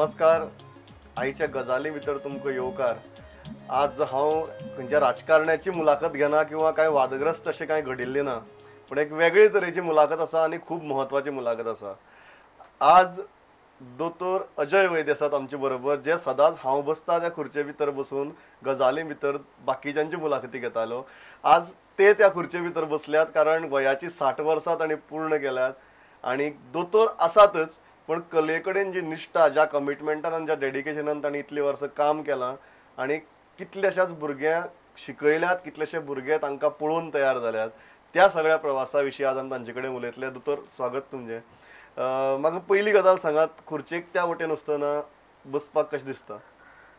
नमस्कार. आईच्या गजाली भितर तुमकां येवकार. आज हांव खंयच्या राजकारण्याची मुलाखत घेना किंवा काय वादग्रस्त अशें कांय घडिल्लें ना, पूण एक वेगळे तरेची मुलाखत आसा आनी खूब महत्वाची मुलाखत आसा. आज दोतोर अजय वैद्य आसात आमचे बरोबर, जे सदांच हांव बसता त्या खुर्चे भितर बसून गजाली भितर बाकीच्यांची मुलाखती घेतालो. आज ते त्या खुर्चे भितर बसल्यात कारण वयाची 60 वर्सां तांणी पूर्ण केल्यात आनी दोतोर आसातच, पण कले कडेन जी निश्ठा, ज्या कमिटमेंटान आनी ज्या डेडिकेशनान तांणी इतली वर्सां काम केलां आनी कितल्याशाच भुरग्यांक शिकयल्यात, कितलेशे भुरगे तांकां पळोवन तयार जाल्यात, त्या सगळ्या प्रवासा विशीं आज आमी तांचे कडेन उलयतले. दोतोर स्वागत तुमचें. म्हाका पयली गजाल सांगात, खुर्चेक त्या वटेन वचतना बसपाक कशें दिसता?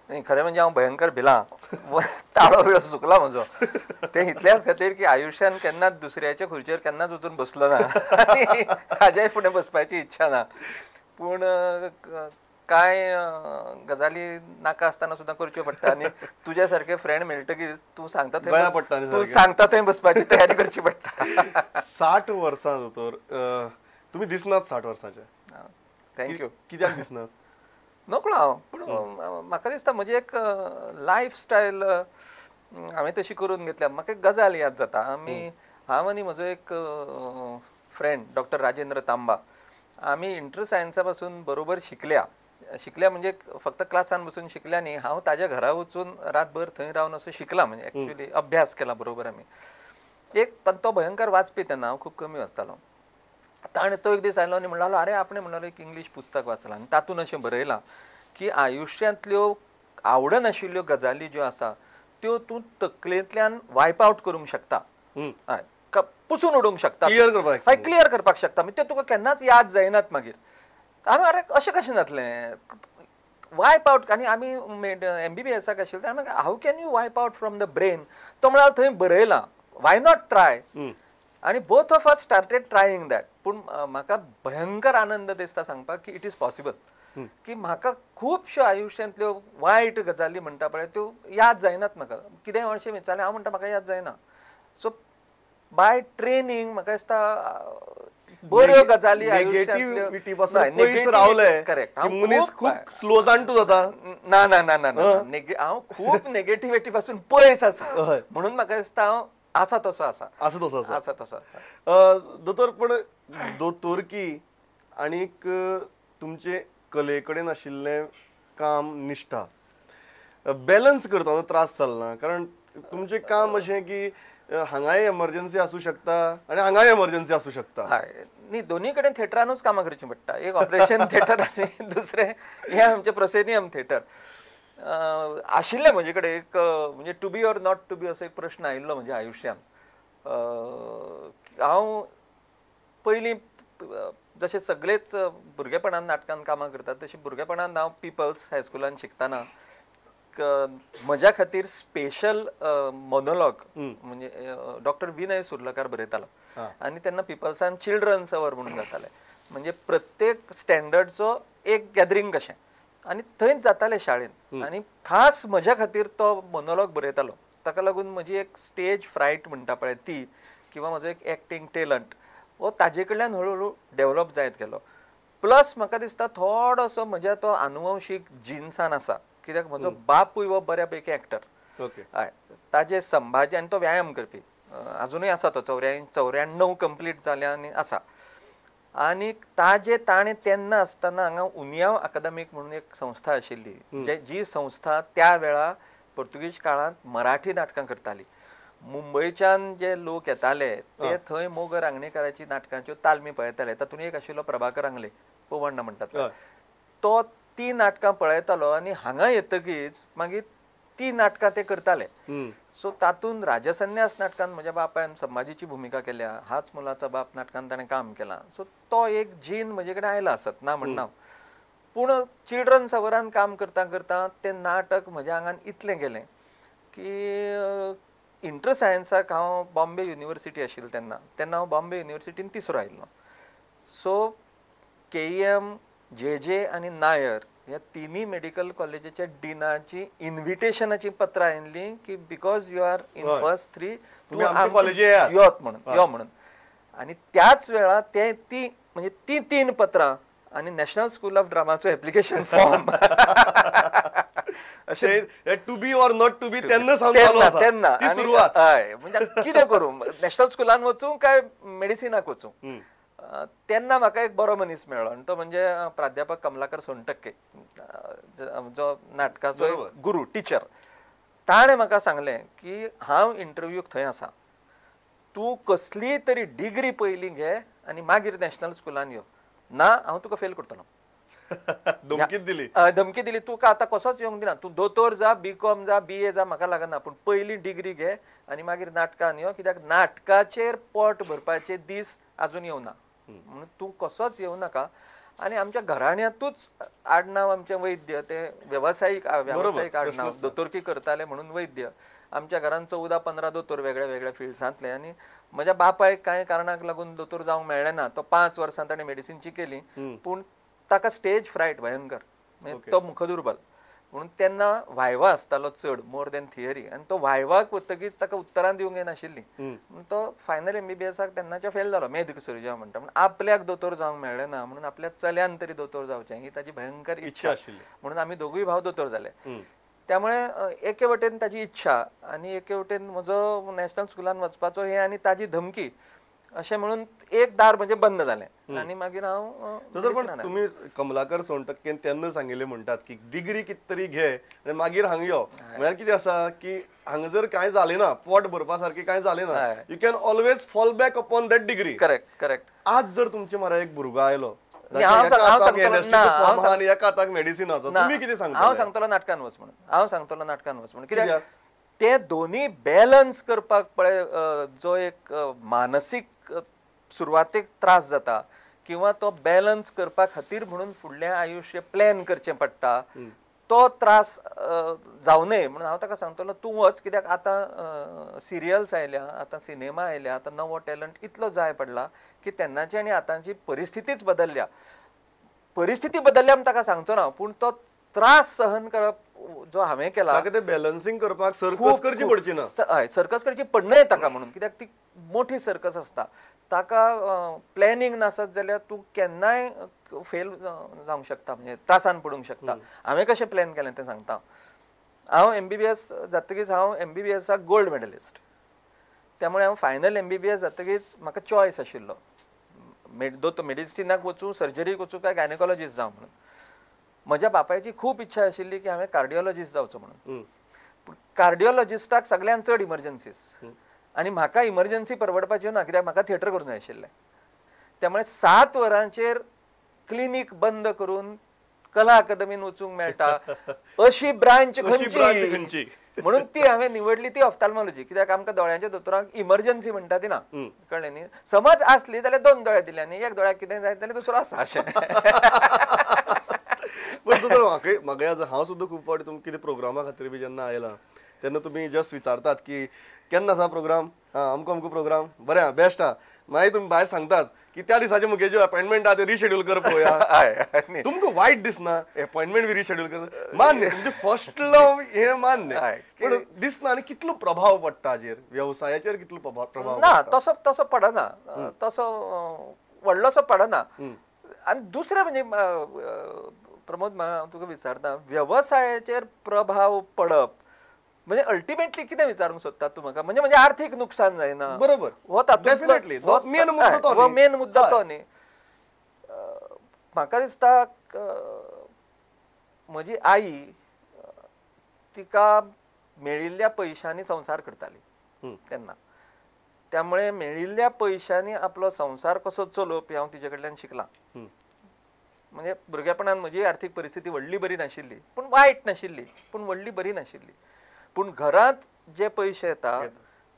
नाही, खरें म्हणजे हांव भयंकर भिलां. ताळो वेळ सुकला म्हजो. ते इतल्याच खातीर की आयुश्यान केन्नाच दुसऱ्याच्या खुर्चेर केन्नाच वचून बसलो ना आनी हाज्याय फुडें बसपाची इच्छा ना. पूण काय गजाली नाका आसतना सुद्दां करच्यो पडटा आनी तुज्या सारके फ्रेंड मेळटकीच तूं सांगता थंय बसपाची तयारी करची पडटा. 60 वर्सां दोतोर, तुमी दिसनात 60 वर्सांचे. थँक्यू. कित्याक दिसनात? नकळो हांव, पूण म्हाका दिसता म्हजी एक लायफ स्टायल हांवें तशी करून घेतल्या. म्हाका एक गजाल याद जाता. हांव आनी म्हजो एक फ्रेंड डॉक्टर राजेंद्र तांबा, आमी इंटर सायन्सा पासून बरोबर शिकल्या म्हणजे फक्त क्लासान बसून शिकल्या न्ही, हांव ताज्या घरा वचून रातभर थंय रावन असो शिकला, म्हणजे एक्चुअली अभ्यास केला बरोबर आमी. तो भयंकर वाचपी तेन्ना, हांव खूब कमी वाचतालो. ताणें तो एक दीस आयलो आनी म्हणलो, अरे आपणें म्हणलो एक इंग्लीश पुस्तक वाचलां आनी तातूंत अशें बरयलां की आयुश्यांतल्यो आवडनाशिल्ल्यो गजाली ज्यो आसा त्यो तूं तकलेंतल्यान वायप आवट करूंक शकता, पुसून उडोवंक शकता, क्लियर करपाक शकता. म्हणजे ते तुका केन्नाच याद जायनात मागीर. आमी अरे अशें कशें जातलें, वायप आवट. आनी आमी MBBSाक आशिल्ले, आमी how can you wipe out from the brain? तो म्हळ्यार थंय बरयलां, वाय नॉट ट्राय. आनी both of us started trying that. पूण म्हाका भयंकर आनंद दिसता सांगपाक की इट इज पॉसिबल, की म्हाका खुबश्यो आयुश्यांतल्यो वायट गजाली म्हणटा पळय त्यो याद जायनात म्हाका. कितेंय अशें विचारलें हांव म्हणटा म्हाका याद जायना. सो बाय ट्रेनिंग म्हाका दिसता बऱ्यो गजाली नेगेटिव्हिटी पासून पयस रावले. करेक्ट. मनीस खूब स्लो जाणटो जाता. ना ना ना ना, हांव खूब नेगेटिव्हिटी पासून पयस आसा, म्हणून म्हाका दिसता हांव आसा तसो आसा. दोतोर, पण दोतोरकी आनीक तुमचे कले कडेन आशिल्लें काम, निश्ठा बॅलन्स करतना त्रास जालना? कारण तुमचें काम अशें की हांगाय एमर्जन्सी आसूं शकता आनी हांगाय एमर्जन्सी आसूं शकता. हय न्ही, दोनी कडेन थिएटरानूच कामां करचीं पडटा. एक ऑपरेशन थिएटर आनी दुसरें हें आमचें प्रोसेनियम थिएटर आशिल्लें म्हजे कडेन. एक म्हणजे to be or not to be असो एक प्रश्न आयिल्लो म्हज्या आयुश्यांत. हांव पयलीं जशें सगळेच भुरगेपणान नाटकान कामां करतात, तशी भुरगेपणान हांव पिपल्स हायस्कुलान शिकताना म्हज्या खातीर स्पेशल मोनोलॉग म्हणजे डॉक्टर विनय सुर्लकार बरयतालो आनी तेन्ना पिपल्सान चिल्ड्रन्स अवर म्हणून जातालें. म्हणजे प्रत्येक स्टँडर्डचो एक गॅदरींग कशें, आनी थंयच जातालें शाळेन. आनी खास म्हज्या खातीर तो मोनोलॉग बरयतालो. ताका लागून म्हजी एक स्टेज फ्रायट म्हणटा पळय ती, किंवा म्हजो एक एक्टींग टॅलंट हो ताजे कडल्यान हळू डेवलप जायत गेलो. प्लस म्हाका दिसता थोडोसो म्हज्या तो आनुवंशीक जिन्सान आसा, कित्याक म्हजो बापूय हो बऱ्यापैकी एक्टर. हय, ताजे संभाजी, आनी तो व्यायाम करपी अजुनूय आसा. तो 94 कंप्लीट जाल्या आनी आसा. आनी ताणें तेन्ना आसतना हांगा उनियाव अकादमीक म्हणून एक संस्था आशिल्ली, जी संस्था त्या वेळा पोर्तुगीज काळांत मराठी नाटकां करताली. मुंबयच्यान जे लोक येताले ते थंय मोग रांगणेकाराची नाटकांच्यो तालमी पळयताले. तातूंत एक आशिल्लो प्रभाकर आंगले, पवण्ण म्हणटात. तो ती नाटकां पळयतालो आनी हांगा येतकीच मागीर ती नाटकां ते करताले. सो तातूंत राजसन्यास नाटकांत म्हज्या बापायन संभाजीची भुमिका केल्या. हाच मुलाचा बाप नाटकांत ताणें काम केलां. सो तो एक जीन म्हजे कडेन आयला आसत ना म्हणना. पूण चिल्ड्रन्स अवरान काम करता करता तें नाटक म्हज्या आंगान इतलें गेलें की इंटर सायन्साक हांव बॉम्बे युनिवर्सिटी आशिल्लो तेन्ना हांव बॉम्बे युनिवर्सिटीन तिसरो आयिल्लो. सो KEM, JJ आनी नायर ह्या तिनी मेडिकल कॉलेजीच्या डिनाची इन्व्हिटेशनाची पत्रां आयिल्लीं की because you are in first 3 यो म्हणून. आनी त्याच वेळा ती 3 पत्रां आनी नॅशनल स्कूल ऑफ ड्रामाचो एप्लिकेशन फॉर्म अशें to be or not to be तेन्ना तेन्ना सुरवात. हय म्हणजे कितें करूं, नॅशनल स्कुलान वचूं काय मेडिसिनाक वचूं. तेन्ना म्हाका एक बरो मनीस मेळ्ळो आनी तो म्हणजे प्राध्यापक कमलाकर सोनटक्के, जो नाटकाचो गुरू टिचर. ताणें म्हाका सांगलें की हांव इंटरव्यूक थंय आसा, तूं कसली तरी डिग्री पयलीं घे आनी मागीर नॅशनल स्कुलान यो, ना हांव तुका फेल करतलो. धमकी दिली. तुका आतां कसोच येवंक दिना, तूं दोतोर जा, BCom जा, BA जा, म्हाका लागना, पूण पयली डिग्री घे आनी मागीर नाटकान यो, कित्याक नाटकाचेर पोट भरपाचे दीस आजून येवना, म्हणून तूं कसोच येवं नाका. आनी आमच्या घराण्यांतूच आडनांव आमचें वैद्य, ते वेवसायीक आडनांव, दोतोरकी करताले म्हणून वैद्य. आमच्या घरान 14-15 दोतोर वेगळ्या वेगळ्या फिल्ड्सांतले. आनी म्हज्या बापायक कांय कारणाक लागून दोतोर जावंक मेळ्ळें ना. तो 5 वर्सां ताणें मेडिसिनची केली, पूण ताका स्टेज फ्रायट भयंकर, म्हणजे तो मुखदुर्बल म्हणून तेन्ना व्हायवा आसतालो चड मोर दॅन थियरी. आनी तो व्हायवाक वतकीच ताका उत्तरां दिवंक येनाशिल्लीं, म्हणून तो फायनल MBBSाक तेन्नाच्या फेल जालो. मेदिक सर्जन म्हणटा, म्हणून आपल्याक दोतोर जावंक मेळ्ळें ना, म्हणून आपल्या चल्यान तरी दोतोर जावचें ही ताची भयंकर इच्छा आशिल्ली. म्हणून आमी दोगूय भाव दोतोर जाले. त्यामुळे एके वटेन ताची इच्छा आनी एके वटेन म्हजो नॅशनल स्कुलान वचपाचो हे आनी ताजी धमकी, अशें म्हणून एक दार म्हणजे बंद जालें. आनी मागीर हांव तुम्ही कमलाकर सोनटक्केन तेन्ना सांगिल्लें म्हणटात की डिग्री कितें तरी घे आनी मागीर हांगा यो. म्हळ्यार कितें आसा की हांगा जर कांय जालें ना, पोट भरपा सारकें कांय जालें ना, you can always fall back upon that degree. Correct. आज जर तुमचे म्हऱ्यात एक भुरगो आयलो हांव मेडिसिनाचो, तुमी कितें सांगता? हांव सांगतलो नाटकान वच म्हणून. कित्याक ते दोनी बॅलन्स करपाक पळय, जो एक मानसीक सुरवातेक त्रास जाता किंवा तो बॅलन्स करपा खातीर म्हणून फुडलें आयुश्य प्लॅन करचें पडटा, तो त्रास जावं न्हय म्हणून हांव ताका सांगतलो तूं वच. कित्याक आतां सिरियल्स आयल्या, आतां सिनेमा आयल्या, आतां नवो टॅलंट इतलो जाय पडला की तेन्नाची आनी आतांची परिस्थितीच बदलल्या. परिस्थिती बदलल्या म्हण ताका सांगचो ना, पूण तो त्रास सहन करप जो हांवें केला, ते बॅलन्सिंग करपाक सर्कस करची पडची ना. हय, सर्कस करची पडनय ताका, म्हणून कित्याक ती मोठी सर्कस आसता. ताका प्लॅनिंग नासत जाल्यार तूं केन्नाय फेल जावंक शकता, म्हणजे त्रासान पडूंक शकता. हांवें कशें प्लॅन केलें तें सांगता. हांव MBBS जातकीच हांव MBBSाक गोल्ड मेडलिस्ट. त्यामुळे हांव फायनल MBBS जातकीच म्हाका चॉयस आशिल्लो, मेडिसिनाक वचूं, सर्जरीक वचूं काय गायनेकॉलॉजिस्ट जावं म्हणून. म्हज्या बापायची खूब इच्छा आशिल्ली की हांवें कार्डिओलॉजिस्ट जावचो म्हणून. पूण कार्डिओलॉजिस्टाक सगळ्यान चड इमर्जन्सीस, आनी म्हाका इमर्जन्सी परवडपाच्यो ना, कित्याक म्हाका थिएटर करूंक जाय आशिल्लें. त्यामुळे 7 वरांचेर क्लिनीक बंद करून कला अकादमीन वचूंक मेळटा अशी ब्रांच खंयची म्हणून ती हांवें निवडली, ती ऑफ्थॅल्मॉलॉजी. कित्याक आमकां दोळ्यांच्या दोतोरांक इमर्जन्सी म्हणटा ती ना, कळ्ळें न्ही. समज आसली जाल्यार 2 दोळे दिले आनी एक दोळ्याक कितें जाय जाल्यार दुसरो आसा अशें. म्हाका हांव सुद्दां खूब फावटी तुमकां कितें प्रोग्रामा खातीर बी जेन्ना आयलां तेन्ना तुमी जस्ट विचारतात की केन्ना आसा प्रोग्राम, अमको प्रोग्राम, बरें बेस्ट आहा. मागीर तुमी भायर सांगतात की त्या दिसाचे मुगे ज्यो अपॉइंटमेंट आहा ते रिशेड्यूल कर पळोवया. तुमकां वायट दिसना अपॉइंटमेंट बी रिशेड्यूल करता? मान्य, तुमचे फर्स्ट लव हे मान्य, पूण दिसना आनी कितलो प्रभाव पडटा हाजेर, व्यवसायाचेर कितलो प्रभाव? ना, तसो पडना, तसो व्हडलोसो पडना. आनी दुसरें म्हणजे प्रमोद, हांव तुका विचारता, व्यवसायाचेर प्रभाव पडप म्हणजे अल्टिमेटली कितें विचारूंक सोदतात तूं म्हाका? म्हणजे आर्थीक नुकसान जायना? बरोबर, हो डेफिनेटली मेन मुद्दो तो न्ही. म्हाका दिसता म्हजी आई तिका मेळिल्ल्या पयशांनी संवसार करताली तेन्ना. त्यामुळे मेळिल्ल्या पयशांनी आपलो संवसार कसो चलोवप हांव तिचे कडल्यान शिकलां. म्हणजे भुरगेपणांत म्हजी आर्थीक परिस्थिती व्हडली बरी नाशिल्ली, पूण वायट नाशिल्ली, पूण व्हडली बरी नाशिल्ली. पूण घरांत जे पयशे येता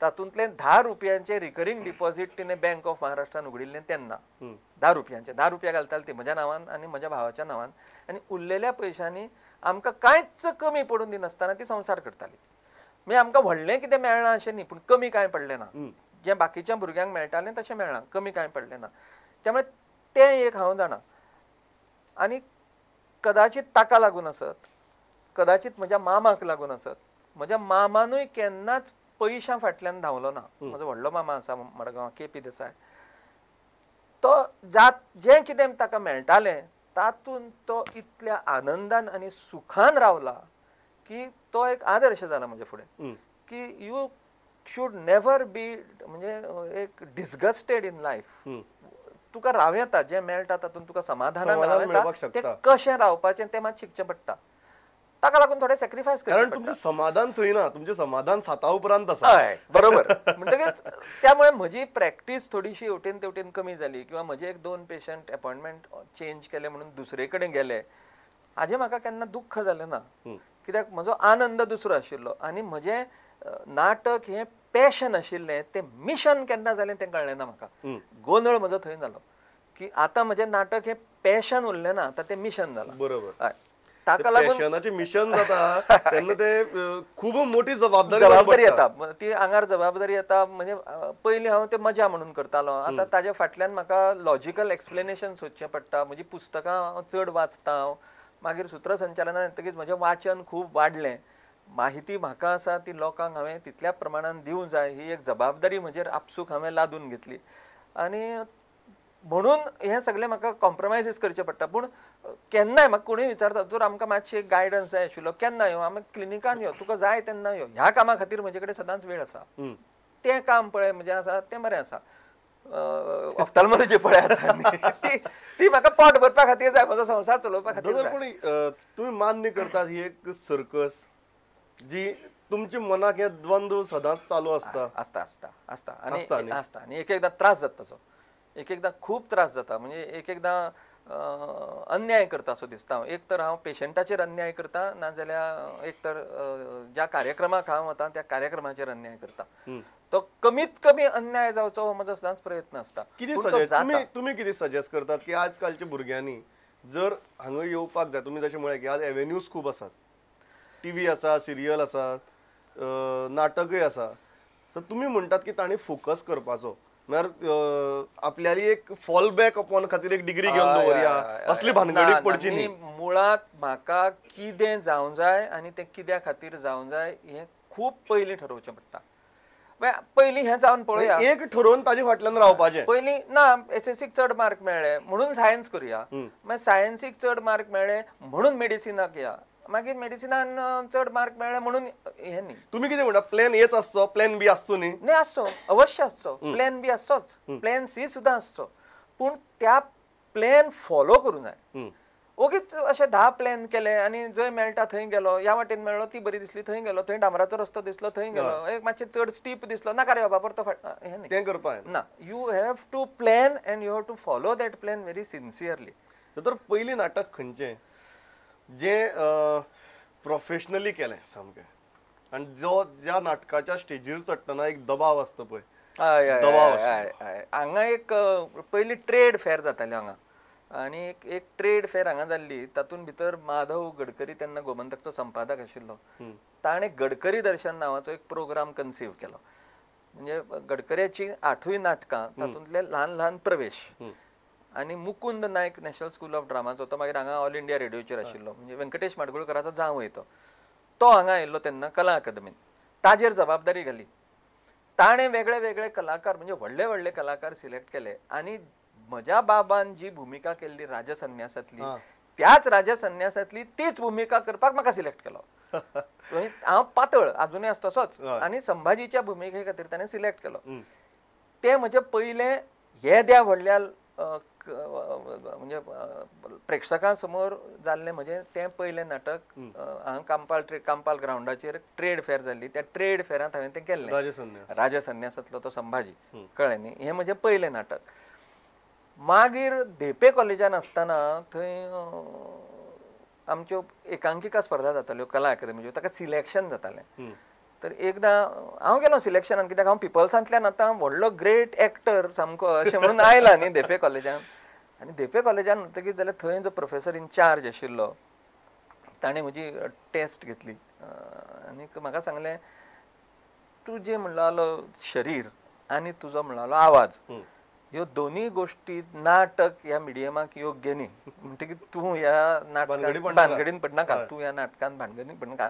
तातूंतले 10 रुपयांचे रिकरिंग डिपॉझिट तिणें बँक ऑफ महाराष्ट्रान उगडिल्लें तेन्ना. 10 रुपयांचे 10 रुपया घालताली ती म्हज्या नांवान आनी म्हज्या भावाच्या नांवान. आनी उरलेल्या पयशांनी आमकां कांयच कमी पडून दिनासतना ती संवसार करताली. म्हणजे आमकां व्हडलें कितें मेळना अशें न्ही, पूण कमी कांय पडलें ना. जें बाकीच्या भुरग्यांक मेळटालें तशें मेळना, कमी कांय पडलें ना. त्यामुळे तें एक हांव जाणा. आनी कदाचित ताका लागून आसत, कदाचित म्हज्या मामाक लागून आसत, म्हज्या मामानूय केन्नाच पयशां फाटल्यान धांवलो ना. म्हजो व्हडलो मामा आसा मडगांव, KP देसाय. तो जें कितें ताका मेळटालें तातून तो इतल्या आनंदान आणि सुखान रावला की तो एक आदर्श जाला म्हणजे फुडें की यू शूड नेवर बी म्हणजे एक डिस्गस्टेड इन लायफ. तुका राव येता जें मेळटा तातून तुका समाधानान राव येता तें कशें रावपाचें तें मात शिकचें पडटा. ताका लागून थोडे सॅक्रिफायस कारण तुमचें समाधान थंय ना, तुमचें समाधान साता उपरांत आसा. हय बरोबर. म्हणटकीच त्यामुळे म्हजी प्रॅक्टीस थोडीशी हेवटेन तेवटेन कमी जाली किंवा म्हजे एक 2 पेशंट अपॉयंटमेंट चेंज केले म्हणून दुसरे कडेन गेले हाजें म्हाका केन्ना दुख्ख जालें ना. कित्याक म्हजो आनंद दुसरो आशिल्लो आनी म्हजें नाटक हें पॅशन आशिल्लें तें मिशन केन्ना जालें तें कळ्ळें ना म्हाका. गोंदळ म्हजो थंय जालो की आतां म्हजें नाटक हें पॅशन उरलें ना, आतां तें मिशन जालां. बरोबर. हय ताका लागून पॅशनाचें मिशन जाता तेन्ना ते खूब मोठी जबाबदारी येता. ती आंगार जबाबदारी येता. म्हणजे पयलीं हांव ते मजा म्हणून करतालो, आतां ताज्या फाटल्यान म्हाका लॉजिकल एक्सप्लेनेशन सोदचें पडटा. म्हजी पुस्तकां हांव चड वाचतां. मागीर सुत्रसंचालनान येतकीच म्हजें वाचन खूब वाडलें. माहिती म्हाका आसा ती लोकांक हांवें तितल्या प्रमाणान दिवं जाय ही एक जबाबदारी म्हजेर आपसूक हांवें लादून घेतली. आनी म्हणून हें सगळें म्हाका कॉम्प्रमायजीस करचें पडटा. पूण केन्नाय म्हाका कोणूय विचारता तर आमकां मातशी एक गायडन्स जाय आशिल्लो, केन्ना यो आमी क्लिनिकान यो, तुका जाय तेन्ना यो. ह्या कामा खातीर म्हजे कडेन सदांच वेळ आसा. तें काम पळय म्हणजे आसा तें बरें आसा. ऑफ्थॅल्मॉलॉजी पळय आसा ती म्हाका पोट भरपा खातीर जाय, म्हजो संवसार चलोवपा खातीर जाय. पूण तुमी मान्य करतात ही एक सर्कस जी तुमच्या मनाक हे द्वंद्व सदांच चालू आसता. आसता आसता आसता आनी एक एकदां त्रास जाता ताचो. एक एकदां खूब त्रास जाता. म्हणजे एक एकदां अन्याय करता असो दिसता. एक तर हांव पेशंटाचेर अन्याय करता, नाजाल्यार एक तर ज्या कार्यक्रमाक हांव वता त्या कार्यक्रमाचेर अन्याय करता. तो कमीत कमी अन्याय जावचो हो म्हजो सदांच प्रयत्न आसता. तुम्ही कितें सजेस्ट करतात की आज कालच्या भुरग्यांनी जर हांगा येवपाक जाय, तुमी जशें म्हळें की आज एवेन्यूज खूब आसात, टीव्ही आसा, सिरियल आसा, नाटकय आसा, तर तुमी म्हणटात की तांणी फोकस करपाचो, म्हळ्यार आपल्याली एक फॉल बॅक अपॉन खातीर एक डिग्री घेवन दवरया, असली भानगडीक पडची न्ही. मुळात म्हाका कितें जावं जाय आनी तें कित्या खातीर जावं जाय हें खूब पयलीं ठरोवचें पडटा. पयलीं हें जावन पळोवया. एक ठरोवन ताजे फाटल्यान रावपाचें. पयलीं ना एसएससीक चड मार्क मेळ्ळे म्हणून सायन्स करुया, मागीर सायन्सीक चड मार्क मेळ्ळे म्हणून मेडिसिनाक या, मागीर मेडिसिनान चड मार्क मेळ्ळे म्हणून हें न्ही. तुमी कितें म्हणटा, प्लॅन एच आसचो, प्लॅन बी आसचो न्ही? न्ही आसचो, अवश्य आसचो. प्लॅन बी आसचोच, प्लॅन सी सुद्दां आसचो. पूण त्या प्लॅन फॉलो करूं जाय. ओगीच अशे 10 प्लॅन केले आनी जंय मेळटा थंय गेलो, ह्या वाटेन मेळ्ळो ती बरी दिसली थंय गेलो, थंय डांबराचो रस्तो दिसलो थंय गेलो, एक मातशें चड स्टीप दिसलो नाका रे बाबा परतो हें न्ही. तें करपाक ना. You have to plan and you have to follow that plan very sincerely. तर पयलीं नाटक खंयचें जें प्रोफेशनली केलें सामकें, आनी ज्या नाटकाच्या स्टेजीर चडटना एक दबाव आसता पळय, हांगा एक पयलीं ट्रेड फेर जाताले हांगा, आनी एक ट्रेड फेर हांगा जाल्ली. तातूंत भितर माधव गडकरी तेन्ना गोमंतकचो संपादक आशिल्लो. ताणें गडकरी दर्शन नांवाचो एक प्रोग्राम कन्सीव केलो. म्हणजे गडकऱ्याची 8 नाटकां, तातूंतले ल्हान ल्हान प्रवेश. आनी मुकुंद नायक नॅशनल स्कूल ऑफ ड्रामाचो तो मागीर हांगा ऑल इंडिया रेडिओचेर आशिल्लो, म्हणजे व्यंकटेश माडगुळकराचो जावं येतो तो हांगा आयिल्लो तेन्ना कला अकादमीन. ताजेर जबाबदारी घाली. ताणें वेगळे वेगळे कलाकार म्हणजे व्हडले व्हडले कलाकार सिलेक्ट केले. आनी म्हज्या बाबान जी भुमिका केल्ली राजसन्यासांतली, त्याच राजसन्यासांतली तीच भुमिका करपाक म्हाका सिलेक्ट केलो. हांव पातळ अजुनूय आसा तसोच, आनी संभाजीच्या भुमिके खातीर ताणें सिलेक्ट केलो. तें म्हजें पयलें येद्या व्हडल्या म्हणजे प्रेक्षकां समोर जाल्लें म्हजें तें पयलें नाटक. हांगा कांपाल ग्रावंडाचेर ट्रेड फेर जाल्ली, त्या ट्रेड फेरांत हांवें तें केल्लें, राजसन्यासांतलो तो संभाजी. कळ्ळें न्ही. हें म्हजें पयलें नाटक. मागीर धेपे कॉलेजान आसतना थंय आमच्यो एकांकिका स्पर्धा जाताल्यो कला अकादमीच्यो, ताका सिलेक्शन जातालें. तर एकदां हांव गेलो सिलेक्शनाक, कित्याक हांव पिपल्सांतल्यान आतां व्हडलो ग्रेट एक्टर सामको अशें म्हणून आयला न्ही धेपे कॉलेजान. आनी धेपे कॉलेजान म्हणटकीच जाल्यार थंय जो प्रोफेसर इनचार्ज आशिल्लो ताणें म्हजी टेस्ट घेतली आनी म्हाका सांगलें, तूं जें म्हणलो शरीर आनी तुजो म्हणलो आवाज, ह्यो दोनूय गोश्टी नाटक ह्या मिडियमाक योग्य न्ही. म्हणटकीच तूं ह्या नाटकान भानगडीन पडनाका, तूं ह्या नाटकान भानगडीन पडनाका,